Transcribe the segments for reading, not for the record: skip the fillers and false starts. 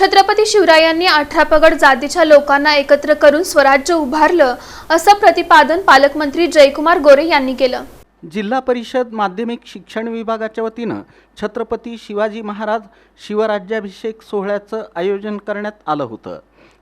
छत्रपती शिवरायांनी 18 पगड जातीच्या लोकांना एकत्र करून स्वराज्य उभारलं असं प्रतिपादन पालकमंत्री जयकुमार गोरे यांनी केलं। जिल्हा परिषद माध्यमिक शिक्षण विभागाच्या वतीनं छत्रपती शिवाजी महाराज शिवराज्याभिषेक सोहळ्याचं आयोजन करण्यात आलं होतं।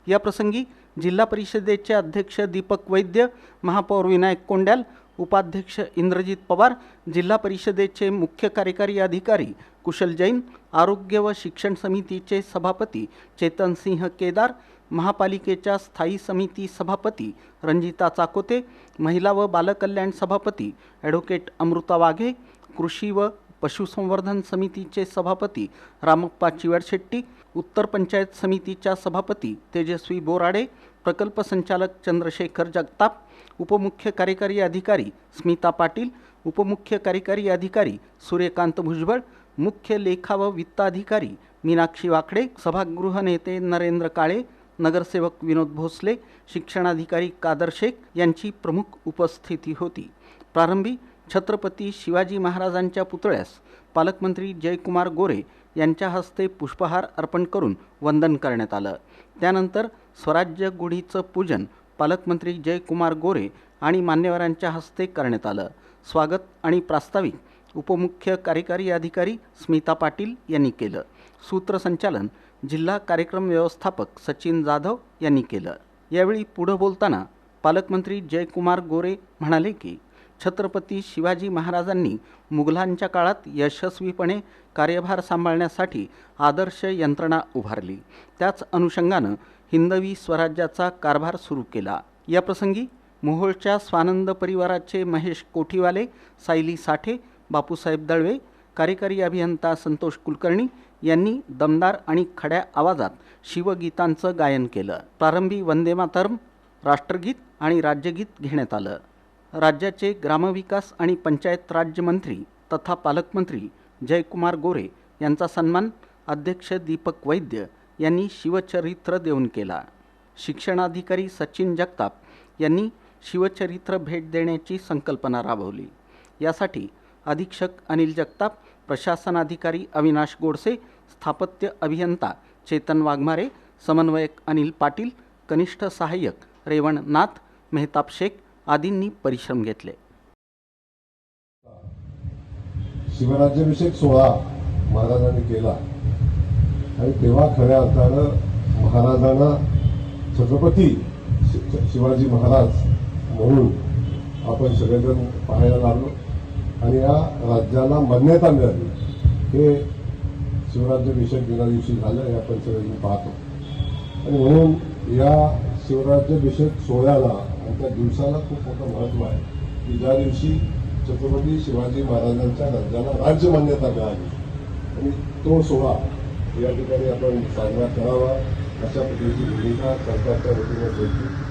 या प्रसंगी जिल्हा परिषदेचे अध्यक्ष दीपक वैद्य, महापौर विनायक कोंड्याल, उपाध्यक्ष इंद्रजित पवार, जिल्हा परिषदेचे मुख्य कार्यकारी अधिकारी कुशल जैन, आरोग्य व शिक्षण समितीचे सभापती चेतन सिंह केदार, महापालिकेच्या स्थायी समिती सभापती रंजिता चाकोते, महिला व बालकल्याण सभापती ॲडव्होकेट अमृता वाघे, कृषी व पशुसंवर्धन समितीचे सभापती रामप्पा चिवडशेट्टी, उत्तर पंचायत समितीच्या सभापती तेजस्वी बोराडे, प्रकल्प संचालक चंद्रशेखर जगताप, उपमुख्य कार्यकारी अधिकारी स्मिता पाटील, उपमुख्य कार्यकारी अधिकारी सूर्यकांत भुजबळ, मुख्य लेखा व वित्त अधिकारी मीनाक्षी वाकडे, सभागृह नेते नरेंद्र काळे, नगरसेवक विनोद भोसले, शिक्षणाधिकारी कादर शेख यांची प्रमुख उपस्थिती होती। प्रारंभी छत्रपती शिवाजी महाराजांच्या पुतळ्यास पालकमंत्री जयकुमार गोरे यांच्या हस्ते पुष्पहार अर्पण करून वंदन करण्यात आलं। त्यानंतर स्वराज्य गुढीचं पूजन पालकमंत्री जयकुमार गोरे आणि मान्यवरांच्या हस्ते करण्यात आलं। स्वागत आणि प्रास्ताविक उपमुख्य कार्यकारी अधिकारी स्मिता पाटील यांनी केलं। सूत्रसंचालन जिल्हा कार्यक्रम व्यवस्थापक सचिन जाधव यांनी केलं। यावेळी पुढे बोलताना पालकमंत्री जयकुमार गोरे म्हणाले की छत्रपती शिवाजी महाराजांनी मुघलांच्या काळात यशस्वीपणे कार्यभार सांभाळण्यासाठी आदर्श यंत्रणा उभारली। त्याच अनुषंगानं हिंदवी स्वराज्याचा कारभार सुरू केला। या प्रसंगी मोहोळच्या स्वानंद परिवाराचे महेश कोठीवाले, सायली साठे, बापूसाहेब दळवे, कार्यकारी अभियंता संतोष कुलकर्णी यांनी दमदार आणि खड्या आवाजात शिवगीतांचं गायन केलं। प्रारंभी वंदे मातरम, राष्ट्रगीत आणि राज्यगीत घेण्यात आलं। राज्याचे ग्रामविकास आणि पंचायत राज्यमंत्री तथा पालकमंत्री जयकुमार गोरे यांचा सन्मान अध्यक्ष दीपक वैद्य यांनी शिवचरित्र देऊन केला। शिक्षणाधिकारी सचिन जगताप यांनी शिवचरित्र भेट देण्याची संकल्पना राबवली। यासाठी अधीक्षक अनिल जगताप, प्रशासनाधिकारी अविनाश गोडसे, स्थापत्य अभियंता चेतन वाघमारे, समन्वयक अनिल पाटील, कनिष्ठ सहाय्यक रेवण नाथ, मेहताब शेख आदींनी परिश्रम घेतले। शिवराज्याभिषेक सोहळा महाराजांनी केला आणि तेव्हा खऱ्या अर्थानं महाराजांना छत्रपती शिवाजी महाराज म्हणून आपण सगळेजण पाहायला लागलो आणि या राज्याला मान्यता मिळाली। हे शिवराज्याभिषेक दिना दिवशी झालं हे आपण सगळेजण पाहतो आणि म्हणून या शिवराज्याभिषेक सोहळ्याला आणि त्या दिवसाला खूप मोठं महत्त्व आहे की ज्या दिवशी छत्रपती शिवाजी महाराजांच्या राज्याला राज्य मान्यता मिळाली आणि तो सोहळा या ठिकाणी आपण साजरा करावा अशा पद्धतीची भूमिका सरकारच्या वतीने घेतली।